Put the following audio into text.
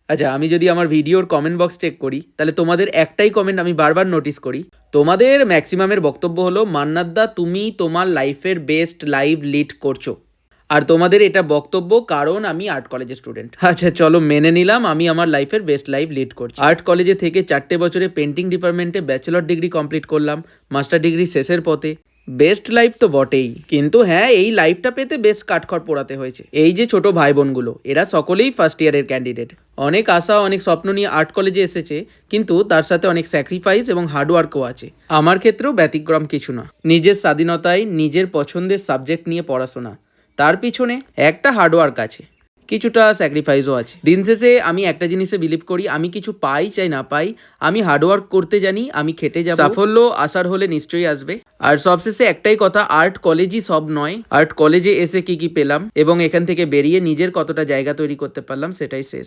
আচ্ছা, আমি যদি আমার ভিডিওর কমেন্ট বক্স চেক করি, তাহলে তোমাদের একটাই কমেন্ট আমি বারবার নোটিস করি। তোমাদের ম্যাক্সিমামের বক্তব্য হলো, "মান্নাত দা, তুমি তোমার লাইফের বেস্ট লাইফ লিড করছো।" আর তোমাদের এটা বক্তব্য কারণ আমি আর্ট কলেজের স্টুডেন্ট। আচ্ছা চলো মেনে নিলাম আমি আমার লাইফের বেস্ট লাইফ লিড করছি। আর্ট কলেজে থেকে 4টে বছরে পেন্টিং ডিপার্টমেন্টে ব্যাচেলর ডিগ্রি কমপ্লিট করলাম, মাস্টার ডিগ্রি শেষের পথে। বেস্ট লাইফ তো বটেই, কিন্তু হ্যাঁ, এই লাইফটা পেতে বেশ কাঠখড় পোড়াতে হয়েছে। এই যে ছোট ভাই বোনগুলো, এরা সকলেই ফার্স্ট ইয়ারের ক্যান্ডিডেট। অনেক আশা অনেক স্বপ্ন নিয়ে আর্ট কলেজে এসেছে, কিন্তু তার সাথে অনেক স্যাক্রিফাইস এবং হার্ডওয়ার্কও আছে। আমার ক্ষেত্রেও ব্যতিক্রম কিছু না। নিজের স্বাধীনতায় নিজের পছন্দের সাবজেক্ট নিয়ে পড়াশোনা, তার পিছনে একটা হার্ডওয়ার্ক আছে, কিছুটা স্যাক্রিফাইসও আছে। দিন শেষে আমি একটা জিনিসে বিলিভ করি, আমি কিছু পাই চাই না পাই, আমি হার্ডওয়ার্ক করতে জানি, আমি খেটে যাব, সাফল্য আসার হলে নিশ্চয়ই আসবে। আর সবশেষে একটাই কথা, আর্ট কলেজই সব নয়, আর্ট কলেজে এসে কি কি পেলাম এবং এখান থেকে বেরিয়ে নিজের কতটা জায়গা তৈরি করতে পারলাম সেটাই শেষ।